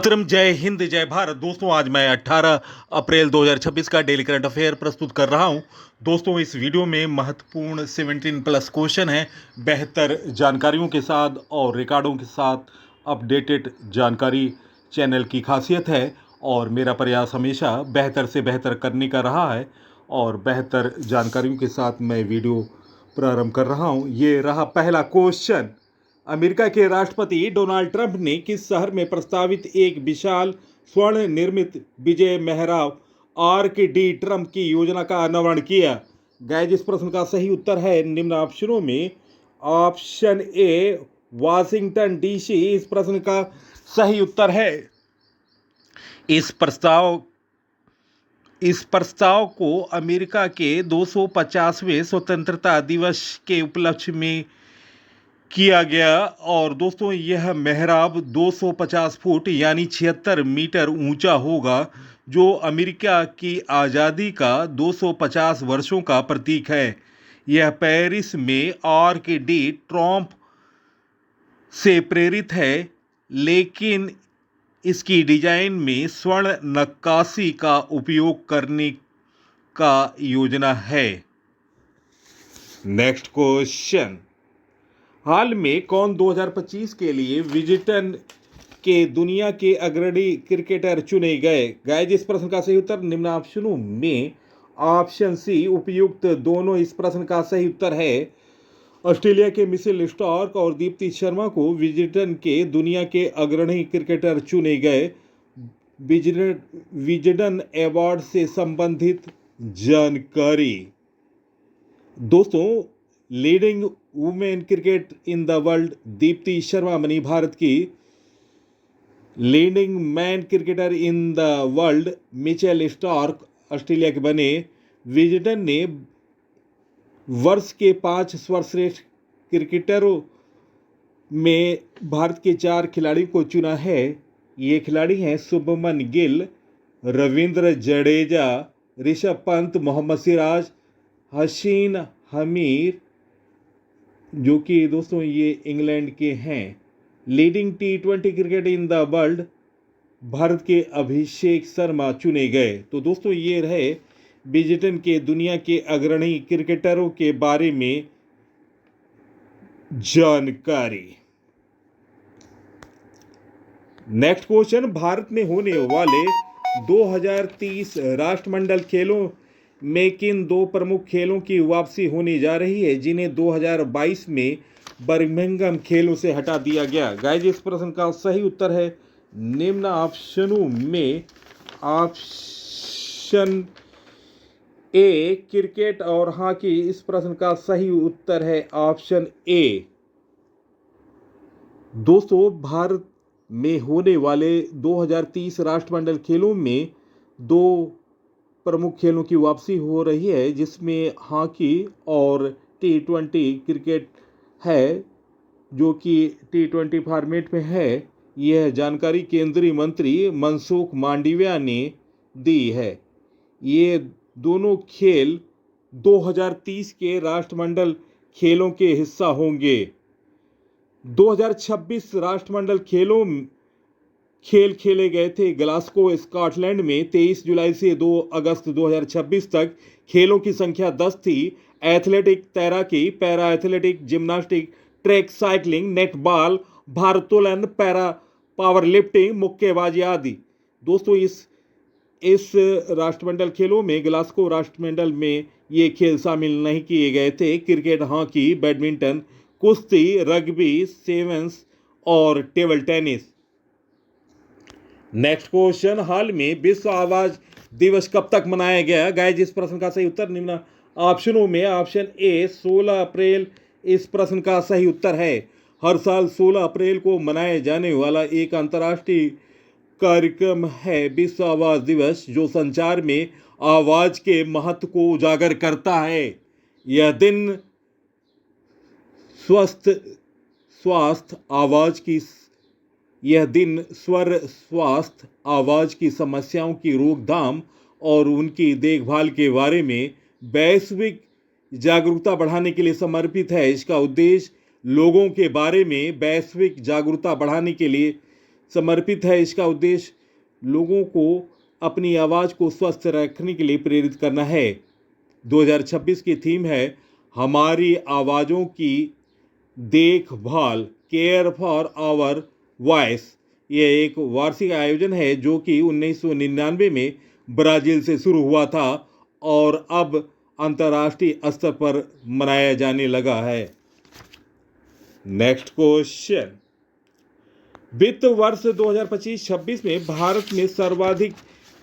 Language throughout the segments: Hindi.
मोहतरम जय हिंद जय भारत। दोस्तों आज मैं 18 अप्रैल 2026 का डेली करंट अफेयर प्रस्तुत कर रहा हूं। दोस्तों इस वीडियो में महत्वपूर्ण 17 प्लस क्वेश्चन है, बेहतर जानकारियों के साथ और रिकॉर्डों के साथ अपडेटेड जानकारी चैनल की खासियत है और मेरा प्रयास हमेशा बेहतर से बेहतर करने का रहा है और बेहतर जानकारियों के साथ मैं वीडियो प्रारंभ कर रहा हूं। ये रहा पहला क्वेश्चन। अमेरिका के राष्ट्रपति डोनाल्ड ट्रंप ने किस शहर में प्रस्तावित एक विशाल स्वर्ण निर्मित विजय मेहराब आर्क डी ट्रंप की योजना का अनावरण किया? गाइस इस प्रश्न का सही उत्तर है निम्न ऑप्शनों में ऑप्शन ए वाशिंगटन डीसी इस प्रश्न का सही उत्तर है। इस प्रस्ताव को अमेरिका के 250वें स्वतंत्रता दिवस के उपलक्ष्य में किया गया और दोस्तों यह मेहराब 250 फुट यानी 76 मीटर ऊंचा होगा, जो अमेरिका की आज़ादी का 250 वर्षों का प्रतीक है। यह पेरिस में आर्क डी ट्रम्प से प्रेरित है, लेकिन इसकी डिजाइन में स्वर्ण नक्काशी का उपयोग करने का योजना है। Next question. हाल में कौन 2025 के लिए विजडन के दुनिया के अग्रणी क्रिकेटर चुने गए? गाइस इस प्रश्न का सही उत्तर निम्न ऑप्शनों में ऑप्शन सी उपयुक्त दोनों इस प्रश्न का सही उत्तर है। ऑस्ट्रेलिया के मिशेल स्टार्क और दीप्ति शर्मा को विजडन के दुनिया के अग्रणी क्रिकेटर चुने गए। विजडन अवार्ड से संबंधित जानकारी। दोस्तों leading women cricket in the world Deepti Sharma बनी भारत की। Leading man cricketer in the world Mitchell Starc Australia के बने। विजडन ने वर्ष के 5 सर्वश्रेष्ठ क्रिकेटरों में भारत के 4 खिलाड़ियों को चुना है। ये खिलाड़ी हैं शुभमन गिल, रविंद्र जडेजा, ऋषभ पंत, मोहम्मद सिराज, हसीन हमीर, जो कि दोस्तों ये इंग्लैंड के हैं। Leading T20 cricket in the world Bharat के अभिषेक शर्मा चुने गए। तो दोस्तों ये रहे विजडन के दुनिया के अग्रणी क्रिकेटरों के बारे में जानकारी। Next question. भारत में होने वाले 2030 राष्ट्रमंडल खेलों में किन 2 प्रमुख खेलों की वापसी होने जा रही है, जिन्हें 2022 में बर्मिंघम खेलों से हटा दिया गया? गाइस इस प्रश्न का सही उत्तर है निम्न ऑप्शनों में ऑप्शन ए क्रिकेट और हॉकी। इस प्रश्न का सही उत्तर है ऑप्शन ए। दोस्तों भारत में होने वाले 2030 राष्ट्रमंडल खेलों में 2 प्रमुख खेलों की वापसी हो रही है, जिसमें हॉकी और T20 क्रिकेट है, जो कि T20 फॉर्मेट में है। यह जानकारी केंद्रीय मंत्री मनसुख मांडविया ने दी है। ये दोनों खेल 2030 के राष्ट्रमंडल खेलों के हिस्सा होंगे। 2026 राष्ट्रमंडल खेल खेले गए थे ग्लासगो स्कॉटलैंड में 23 जुलाई से 2 अगस्त 2026 तक। खेलों की संख्या 10 थी। एथलेटिक, तैराकी, para athletic, gymnastic, track cycling, netball, भारोत्तोलन, पैरा पावर लिफ्टिंग, मुक्केबाजी आदि। दोस्तों इस राष्ट्रमंडल खेलों में ग्लासगो राष्ट्रमंडल में ये खेल शामिल नहीं किए गए थे। क्रिकेट, हॉकी, बैडमिंटन, कुश्ती, रग्बी, सेवेंस और टेबल टेनिस। Next question. हाल में विश्व आवाज दिवस कब तक मनाया गया? गाइस इस प्रश्न का सही उत्तर निम्न ऑप्शनों में ऑप्शन ए 16 अप्रैल इस प्रश्न का सही उत्तर है। हर साल 16 अप्रैल को मनाए जाने वाला एक अंतर्राष्ट्रीय कार्यक्रम है विश्व आवाज दिवस, जो संचार में आवाज के महत्व को उजागर करता है। यह दिन स्वर स्वास्थ्य आवाज की समस्याओं की रोकथाम और उनकी देखभाल के बारे में वैश्विक जागरूकता बढ़ाने के लिए समर्पित है। इसका उद्देश्य लोगों के बारे में वैश्विक जागरूकता बढ़ाने के लिए समर्पित है। इसका उद्देश्य लोगों को अपनी आवाज़ को स्वस्थ रखने के लिए प्रेरित करना है। 2026 की थीम है हमारी आवाज़ों की देखभाल, केयर फॉर आवर वॉइस। यह एक वार्षिक आयोजन है जो कि 1999 में ब्राज़ील से शुरू हुआ था और अब अंतर्राष्ट्रीय स्तर पर मनाया जाने लगा है। नेक्स्ट क्वेश्चन, वित्त वर्ष 2025-26 में भारत में सर्वाधिक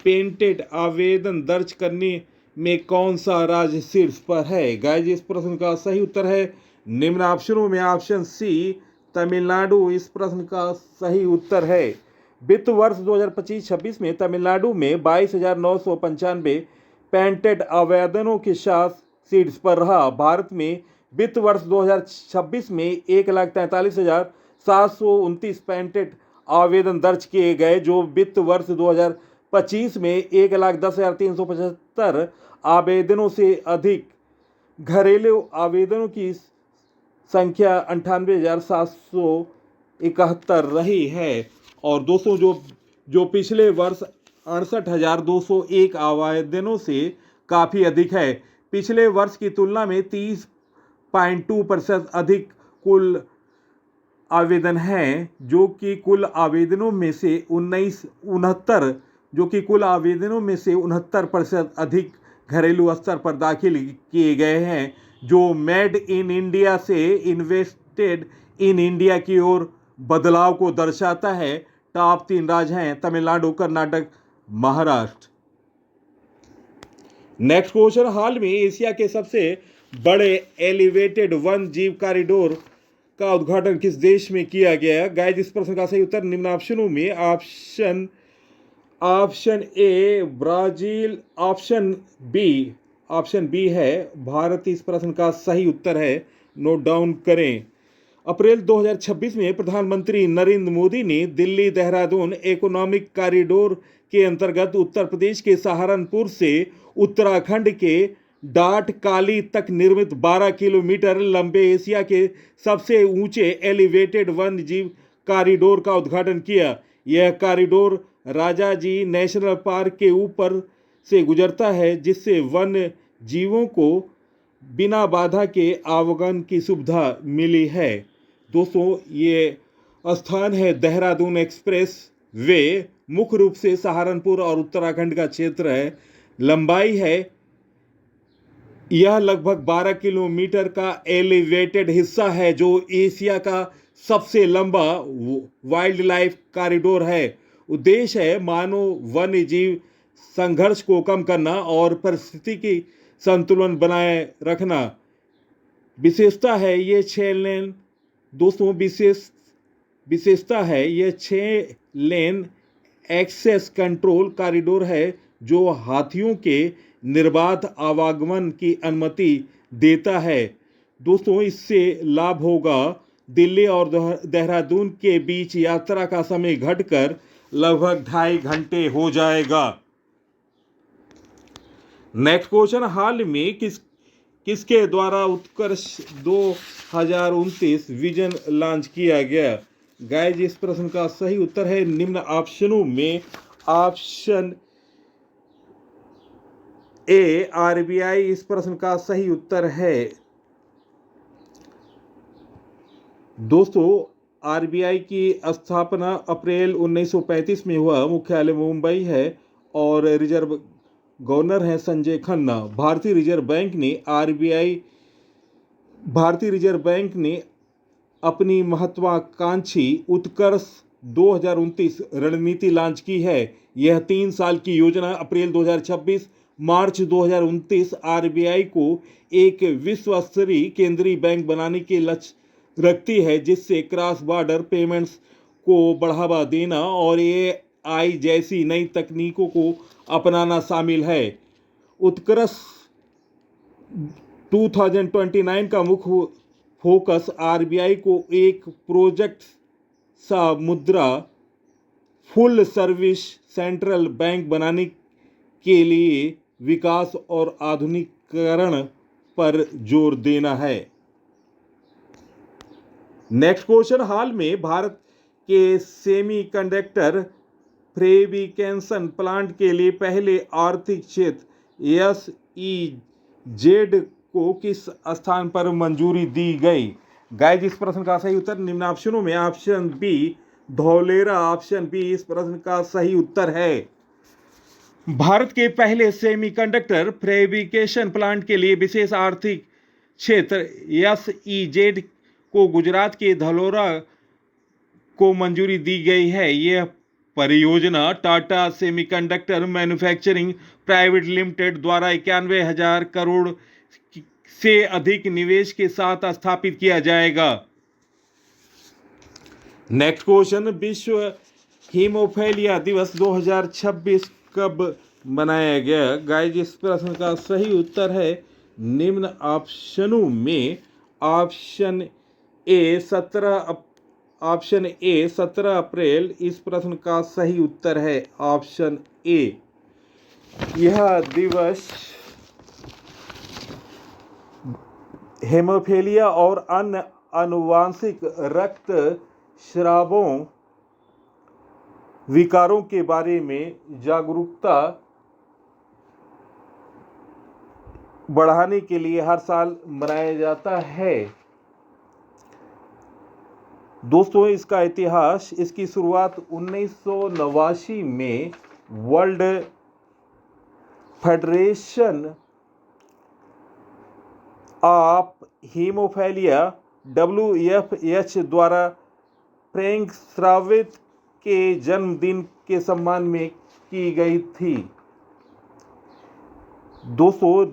पेटेंट आवेदन दर्ज करने में कौन सा राज्य शीर्ष पर है? गाइस, इस प्रश्न का सही उत्तर है निम्न ऑप्शनों में ऑप्शन सी तमिलनाडु। इस प्रश्न का सही उत्तर है। वित्त वर्ष 2025-26 में तमिलनाडु में 22,995 पेटेंट आवेदनों के साथ शीर्ष पर रहा। भारत में वित्त वर्ष 2026 में 1,43,729 पेटेंट आवेदन दर्ज किए गए, जो वित्त वर्ष 2025 में 1,10,375 आवेदनों से अधिक। घरेलू आवेदनों की संख्या 98,771 रही है। और दोस्तों, जो पिछले वर्ष 68,201 आवेदनों से काफ़ी अधिक है। पिछले वर्ष की तुलना में 30.2% अधिक कुल आवेदन हैं, जो कि कुल आवेदनों में से 69% अधिक घरेलू स्तर पर दाखिल किए गए हैं, जो मेड इन इंडिया से इन्वेस्टेड इन इंडिया की ओर बदलाव को दर्शाता है। टॉप 3 राज्य हैं तमिलनाडु, कर्नाटक, महाराष्ट्र। नेक्स्ट क्वेश्चन, हाल में एशिया के सबसे बड़े एलिवेटेड वन जीव कॉरिडोर का उद्घाटन किस देश में किया गया? गाइस, इस प्रश्न का सही उत्तर निम्न ऑप्शनों में option A Brazil, option B है भारत। इस प्रश्न का सही उत्तर है, नोट डाउन करें। अप्रैल 2026 में प्रधानमंत्री नरेंद्र मोदी ने दिल्ली देहरादून इकोनॉमिक कॉरिडोर के अंतर्गत उत्तर प्रदेश के सहारनपुर से उत्तराखंड के डाटकाली तक निर्मित 12 किलोमीटर लंबे एशिया के सबसे ऊंचे एलिवेटेड वन जीव कॉरिडोर का उद्घाटन किया। यह कॉरिडोर राजाजी नेशनल पार्क के ऊपर से गुजरता है, जिससे वन्य जीवों को बिना बाधा के आवागमन की सुविधा मिली है। दोस्तों, ये स्थान है देहरादून एक्सप्रेस वे, मुख्य रूप से सहारनपुर और उत्तराखंड का क्षेत्र है। लंबाई है, यह लगभग 12 किलोमीटर का एलिवेटेड हिस्सा है, जो एशिया का सबसे लंबा वाइल्ड लाइफ कॉरिडोर है। उद्देश्य है मानव वन्य जीव संघर्ष को कम करना और पारिस्थितिकी संतुलन बनाए रखना। विशेषता है ये 6 लेन, दोस्तों विशेषता है ये 6 लेन एक्सेस कंट्रोल कॉरिडोर है, जो हाथियों के निर्बाध आवागमन की अनुमति देता है। दोस्तों, इससे लाभ होगा दिल्ली और देहरादून के बीच यात्रा का समय घटकर लगभग 2.5 घंटे हो जाएगा। नेक्स्ट क्वेश्चन, हाल में किसके द्वारा उत्कर्ष 2029 विजन लॉन्च किया गया? गाइस, इस प्रश्न का सही उत्तर है निम्न ऑप्शनों में ऑप्शन ए आरबीआई। इस प्रश्न का सही उत्तर है। दोस्तों, आरबीआई की स्थापना अप्रैल 1935 में हुआ। मुख्यालय मुंबई है और रिजर्व गवर्नर हैं संजय खन्ना। भारतीय रिजर्व बैंक ने अपनी महत्वाकांक्षी उत्कर्ष 2029 रणनीति लॉन्च की है। यह 3 साल की योजना अप्रैल 2026 मार्च 2029 आरबीआई को एक विश्व स्तरीय केंद्रीय बैंक बनाने के लक्ष्य रखती है, जिससे क्रॉस बॉर्डर पेमेंट्स को बढ़ावा देना और एआई जैसी नई तकनीकों को अपनाना शामिल है। उत्कर्ष 2029 का मुख्य फोकस आरबीआई को एक प्रोजेक्ट सा मुद्रा फुल सर्विस सेंट्रल बैंक बनाने के लिए विकास और आधुनिकीकरण पर जोर देना है। नेक्स्ट क्वेश्चन, हाल में भारत के सेमीकंडक्टर फैब्रिकेशन प्लांट के लिए पहले आर्थिक क्षेत्र SEZ को किस स्थान पर मंजूरी दी गई? गाइस, इस प्रश्न का सही उत्तर निम्न ऑप्शनों में option B Dholera, option B इस प्रश्न का सही उत्तर है। भारत के पहले सेमीकंडक्टर फैब्रिकेशन प्लांट के लिए विशेष आर्थिक क्षेत्र SEZ को गुजरात के धौलेरा को मंजूरी दी गई है। यह परियोजना Tata semiconductor manufacturing private limited द्वारा 91,000 करोड़ से अधिक निवेश के साथ स्थापित किया जाएगा। नेक्स्ट क्वेश्चन, विश्व हीमोफीलिया दिवस 2026 कब मनाया गया? गाइस, इस प्रश्न का सही उत्तर है निम्न ऑप्शनों में ऑप्शन ए 17 अप्रैल इस प्रश्न का सही उत्तर है ऑप्शन ए। यह दिवस हेमोफीलिया और अन्य आनुवांशिक रक्त स्रावों विकारों के बारे में जागरूकता बढ़ाने के लिए हर साल मनाया जाता है। दोस्तों, इसका इतिहास, इसकी शुरुआत 1989 में world federation of haemophilia WFH द्वारा फ्रैंक श्रावित के जन्मदिन के सम्मान में की गई थी। दोस्तों,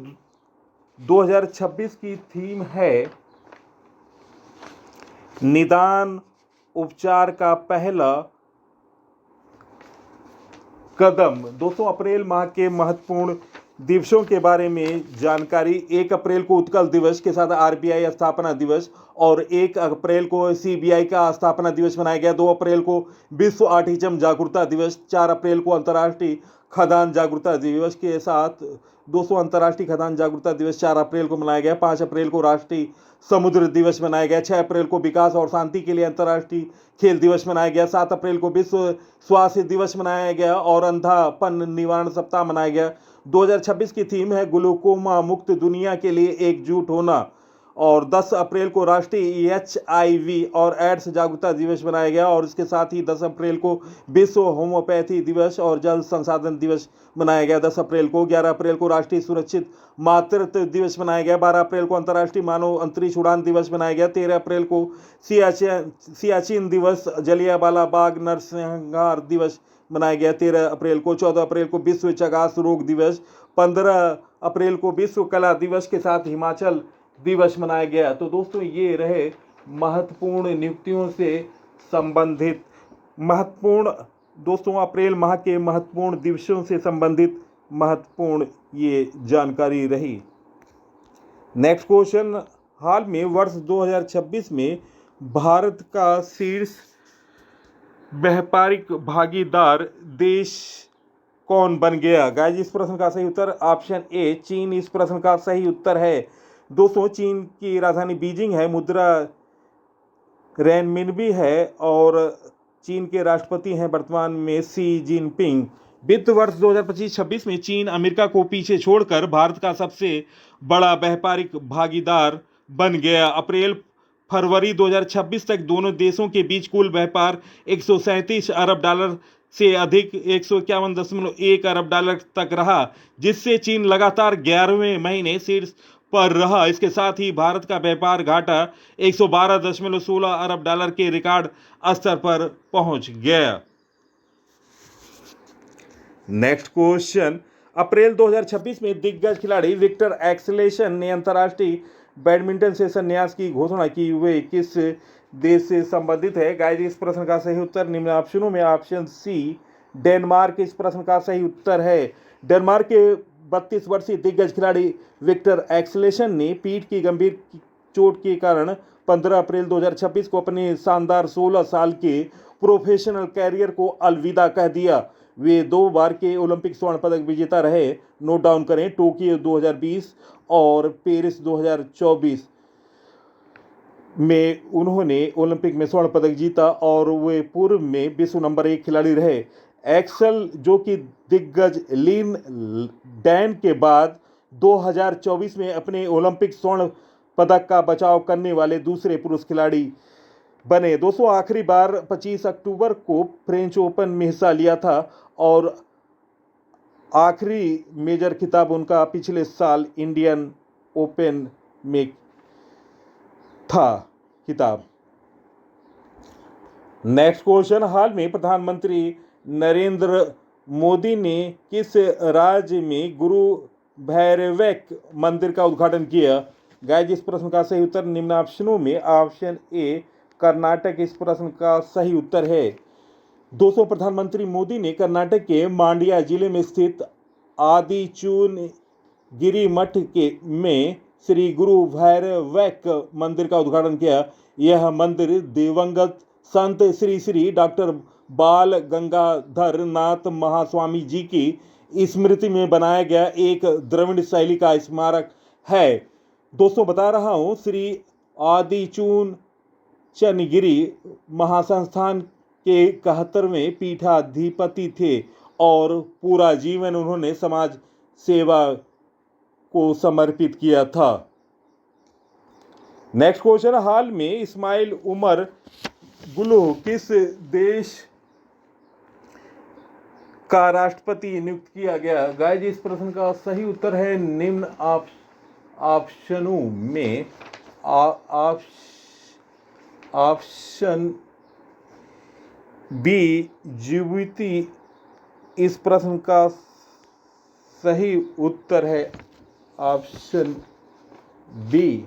2026 की थीम है निदान उपचार का पहला कदम। दोस्तों, अप्रैल माह के महत्वपूर्ण दिवसों के बारे में जानकारी। 1 अप्रैल को उत्कल दिवस के साथ RBI स्थापना दिवस और 1 अप्रैल को CBI का स्थापना दिवस मनाया गया। 2 अप्रैल को विश्व ऑटिज्म जागरूकता दिवस, 4 अप्रैल को अंतर्राष्ट्रीय खदान जागरूकता दिवस के साथ दोस्तों अंतर्राष्ट्रीय खदान जागरूकता दिवस 4 अप्रैल को मनाया गया। 5 अप्रैल को राष्ट्रीय समुद्र दिवस मनाया गया। 6 अप्रैल को विकास और शांति के लिए अंतर्राष्ट्रीय खेल दिवस मनाया गया। 7 अप्रैल को विश्व स्वास्थ्य दिवस मनाया गया और अंधापन निवारण सप्ताह मनाया गया। 2026 की थीम है ग्लूकोमा मुक्त दुनिया के लिए एकजुट होना। और 10 अप्रैल को राष्ट्रीय HIV और एड्स जागरूकता दिवस मनाया गया और इसके साथ ही 10 अप्रैल को विश्व होम्योपैथी दिवस और जल संसाधन दिवस मनाया गया। 10 अप्रैल को 11 अप्रैल को राष्ट्रीय सुरक्षित मातृत्व दिवस मनाया गया। 12 अप्रैल को अंतर्राष्ट्रीय मानव अंतरिक्ष उड़ान दिवस मनाया गया। 13 अप्रैल को सियाचिन दिवस, जलियांवाला बाग नरसंहार दिवस मनाया गया। 13 अप्रैल को 14 अप्रैल को विश्व चगास रोग दिवस, 15 अप्रैल को विश्व कला दिवस के साथ हिमाचल दिवस मनाया गया। तो दोस्तों, ये रहे महत्वपूर्ण नियुक्तियों से संबंधित दोस्तों अप्रैल माह के महत्वपूर्ण दिवसों से संबंधित महत्वपूर्ण ये जानकारी रही। नेक्स्ट क्वेश्चन, हाल में वर्ष 2026 में भारत का शीर्ष व्यापारिक भागीदार देश कौन बन गया? गाइस, इस प्रश्न का सही उत्तर ऑप्शन ए चीन इस प्रश्न का सही उत्तर है। दोस्तों, चीन की राजधानी बीजिंग है, मुद्रा रेनमिनबी है और चीन के राष्ट्रपति हैं वर्तमान में शी जिनपिंग। वित्त वर्ष 2025-26 में चीन अमेरिका को पीछे छोड़कर भारत का सबसे बड़ा व्यापारिक भागीदार बन गया। अप्रैल फरवरी 2026 तक दोनों देशों के बीच कुल व्यापार 137 अरब डॉलर से अधिक 151.1 अरब डॉलर तक रहा, जिससे चीन लगातार 11वें महीने शीर्ष पर रहा। इसके साथ ही भारत का व्यापार घाटा 112.16 अरब डॉलर के रिकॉर्ड स्तर पर पहुंच गया। नेक्स्ट क्वेश्चन, अप्रैल 2026 में दिग्गज खिलाड़ी विक्टर एक्सेलेशन ने अंतर्राष्ट्रीय बैडमिंटन से संन्यास की घोषणा की। वे किस देश से संबंधित है? गाइस, इस प्रश्न का सही उत्तर निम्न ऑप्शनों में ऑप्शन सी डेनमार्क इस प्रश्न का सही उत्तर है। डेनमार्क के 32 वर्षीय दिग्गज खिलाड़ी विक्टर एक्सेलेशन ने पीठ की गंभीर चोट के कारण 15 अप्रैल 2026 को अपने शानदार 16 साल के प्रोफेशनल कैरियर को अलविदा कह दिया। वे 2 बार के ओलंपिक स्वर्ण पदक विजेता रहे। नोट डाउन करें, टोक्यो 2020 और पेरिस 2024। में उन्होंने ओलंपिक में स्वर्ण पदक जीता और वे पूर्व में विश्व नंबर 1 खिलाड़ी रहे। एक्सेल जो कि दिग्गज लिन डैन के बाद 2024 में अपने ओलंपिक स्वर्ण पदक का बचाव करने वाले दूसरे पुरुष खिलाड़ी बने। दोस्तों आखिरी बार 25 अक्टूबर को फ्रेंच ओपन में हिस्सा लिया था और आखिरी मेजर खिताब उनका पिछले साल इंडियन ओपन में था खिताब। नेक्स्ट क्वेश्चन, हाल में प्रधानमंत्री नरेंद्र मोदी ने किस राज्य में गुरु भैरवैक मंदिर का उद्घाटन किया? गाइस इस प्रश्न का सही उत्तर निम्न ऑप्शनों में ऑप्शन ए कर्नाटक इस प्रश्न का सही उत्तर है। दोस्तों प्रधानमंत्री मोदी ने कर्नाटक के मांड्या जिले में स्थित आदिचूनगिरी मठ में श्री गुरु भैरवैक मंदिर का उद्घाटन किया। यह मंदिर दिवंगत संत श्री श्री डॉक्टर बाल गंगाधर नाथ महास्वामी जी की स्मृति में बनाया गया एक द्रविड़ शैली का स्मारक है। दोस्तों बता रहा हूँ श्री आदिचूनगिरी महासंस्थान के 71वें पीठाधिपति थे और पूरा जीवन उन्होंने समाज सेवा को समर्पित किया था। नेक्स्ट क्वेश्चन, हाल में इस्माइल उमर गुलूह किस देश का राष्ट्रपति नियुक्त किया गया? गाइस इस प्रश्न का सही उत्तर है निम्न ऑप्शनों में ऑप्शन बी जिबूती इस प्रश्न का सही उत्तर है ऑप्शन बी।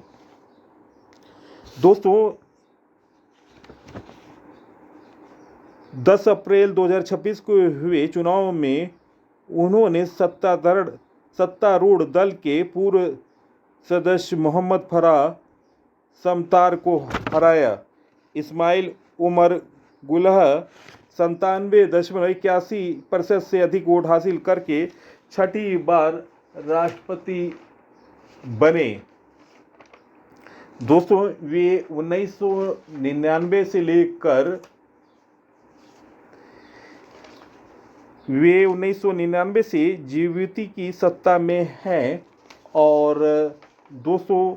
दोस्तों 10 अप्रैल 2026 को हुए चुनाव में उन्होंने सत्तारूढ़ दल के पूर्व सदस्य मोहम्मद फराह समतार को हराया। इस्माइल उमर गुलह 97.81% से अधिक वोट हासिल करके छठी बार राष्ट्रपति बने। दोस्तों वे 1999 से लेकर 1999 से जिबूती की सत्ता में हैं और दोस्तों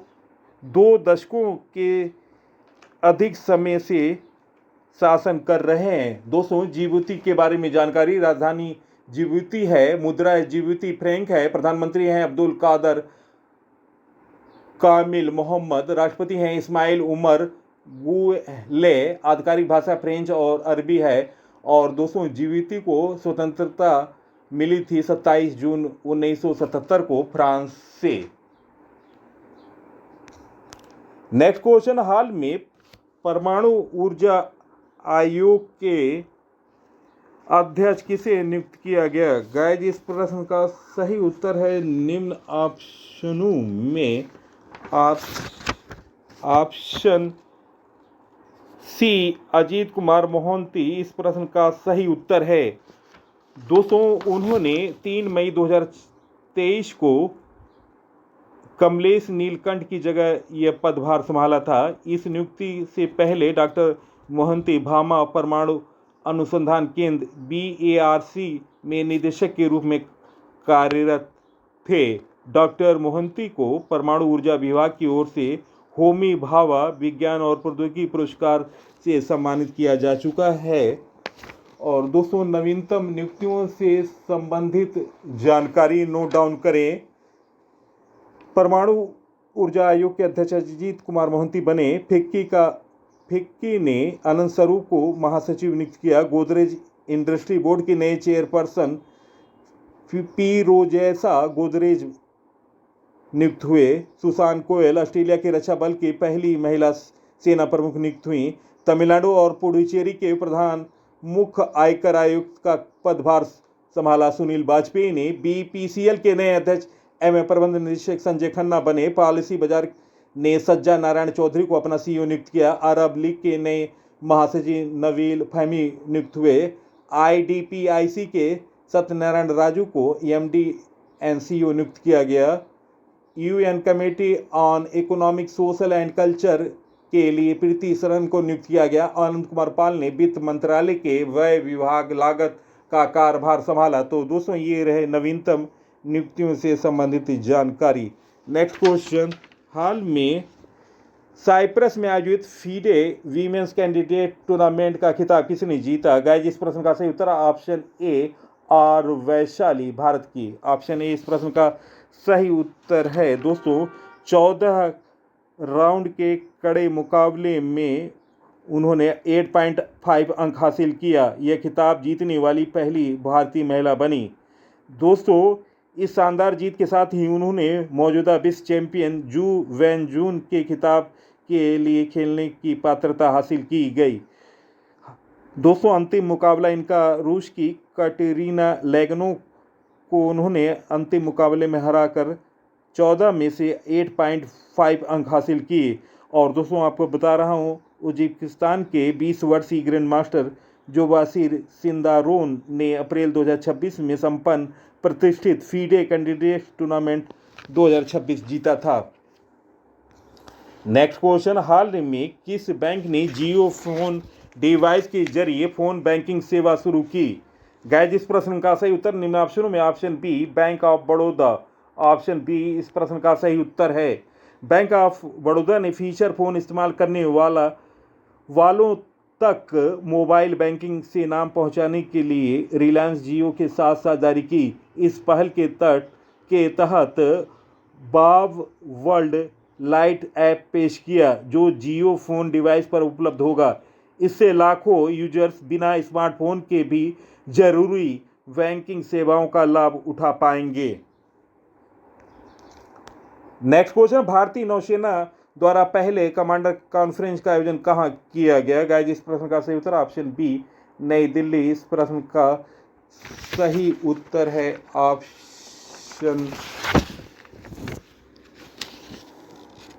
2 दशकों के अधिक समय से शासन कर रहे हैं। दोस्तों जिबूती के बारे में जानकारी, राजधानी जिबूती है, मुद्रा जिबूती फ्रैंक है, प्रधानमंत्री हैं अब्दुल कादर कामिल मोहम्मद, राष्ट्रपति हैं इस्माइल उमर गुलेह, आधिकारिक भाषा फ्रेंच और अरबी है। और दोस्तों जिबूती को स्वतंत्रता मिली थी 27 जून 1977 को फ्रांस से। नेक्स्ट क्वेश्चन, हाल में परमाणु ऊर्जा आयोग के अध्यक्ष किसे नियुक्त किया गया? गाइस इस प्रश्न का सही उत्तर है निम्न ऑप्शनों में ऑप्शन सी अजीत कुमार मोहंती इस प्रश्न का सही उत्तर है। दोस्तों उन्होंने 3 मई 2023 को कमलेश नीलकंठ की जगह यह पदभार संभाला था। इस नियुक्ति से पहले डॉक्टर मोहंती भामा परमाणु अनुसंधान केंद्र BARC में निदेशक के रूप में कार्यरत थे। डॉक्टर मोहंती को परमाणु ऊर्जा विभाग की ओर से होमी भाभा विज्ञान और प्रौद्योगिकी पुरस्कार से सम्मानित किया जा चुका है। और दोस्तों नवीनतम नियुक्तियों से संबंधित जानकारी नोट डाउन करें। परमाणु ऊर्जा आयोग के अध्यक्ष अजीत कुमार मोहंती बने। फिक्की ने आनंद स्वरूप को महासचिव नियुक्त किया। गोदरेज इंडस्ट्री बोर्ड के नए चेयरपर्सन फिरोजेसा गोदरेज नियुक्त हुए। सुसान कोयल ऑस्ट्रेलिया के रक्षा बल की पहली महिला सेना प्रमुख नियुक्त हुई। तमिलनाडु और पुडुचेरी के प्रधान मुख्य आयकर आयुक्त का पदभार संभाला। सुनील वाजपेयी ने BPCL के नए अध्यक्ष प्रबंध निदेशक संजय खन्ना बने। पॉलिसी बाजार ने सज्जा नारायण चौधरी को अपना CEO नियुक्त किया। अरब लीग के नए महासचिव नवील फहमी नियुक्त हुए। IDPIC के सत्यनारायण राजू को MD एंड CEO नियुक्त किया गया। UN committee on economic social and culture के लिए प्रीति शरण को नियुक्त किया गया। आनंद कुमार पाल ने वित्त मंत्रालय के व्यय विभाग लागत का कार्यभार संभाला। तो दोस्तों ये रहे नवीनतम नियुक्तियों से संबंधित जानकारी। नेक्स्ट क्वेश्चन, हाल में साइप्रस में आयोजित फीडे वीमेंस कैंडिडेट टूर्नामेंट का खिताब किसने जीता? गाइस इस प्रश्न का सही उत्तर option A R Vaishali Bharat की। ऑप्शन ए इस प्रश्न का सही उत्तर है। दोस्तों 14 राउंड के कड़े मुकाबले में उन्होंने 8.5 अंक हासिल किया। यह खिताब जीतने वाली पहली भारतीय महिला बनी। दोस्तों इस शानदार जीत के साथ ही उन्होंने मौजूदा विश्व चैंपियन जू वैन जून के खिताब के लिए खेलने की पात्रता हासिल की गई। दोस्तों अंतिम मुकाबला इनका रूस की कटरीना लेगनो को उन्होंने अंतिम मुकाबले में हराकर 14 में से 8.5 अंक हासिल किए। और दोस्तों आपको बता रहा हूँ उज्बेकिस्तान के 20 वर्षीय ग्रैंड मास्टर जोबासिर सिंदारोन ने अप्रैल 2026 में संपन्न प्रतिष्ठित फीडे कैंडिडेट टूर्नामेंट 2026 जीता था। नेक्स्ट क्वेश्चन, हाल में किस बैंक ने जियो फोन डिवाइस के जरिए फोन बैंकिंग सेवा शुरू की? गाइस इस प्रश्न का सही उत्तर निम्न ऑप्शनों में option B bank of Baroda. Option B इस प्रश्न का सही उत्तर है। बैंक ऑफ बड़ौदा ने फीचर फोन इस्तेमाल करने वालों तक मोबाइल बैंकिंग से नाम पहुंचाने के लिए रिलायंस जियो के साथ साझेदारी की। इस पहल के तहत बाव वर्ल्ड लाइट ऐप पेश किया जो जियो फोन डिवाइस पर उपलब्ध होगा। इससे लाखों यूजर्स बिना स्मार्टफोन के भी जरूरी बैंकिंग सेवाओं का लाभ उठा पाएंगे। नेक्स्ट क्वेश्चन, भारतीय नौसेना द्वारा पहले कमांडर कॉन्फ्रेंस का आयोजन कहाँ किया गया? गाइस इस प्रश्न का सही उत्तर ऑप्शन बी नई दिल्ली। इस प्रश्न का सही उत्तर है ऑप्शन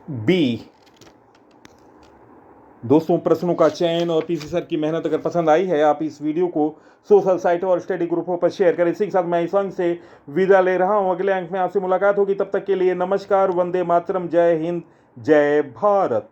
बी। दोस्तों प्रश्नों का चयन और पीसी सर की मेहनत अगर पसंद आई है आप इस वीडियो को सोशल साइटों और स्टडी ग्रुपों पर शेयर करें। इसी के साथ मैं इस अंक से विदा ले रहा हूं। अगले अंक में आपसे मुलाकात होगी, तब तक के लिए नमस्कार, वंदे मातरम, जय हिंद, जय भारत।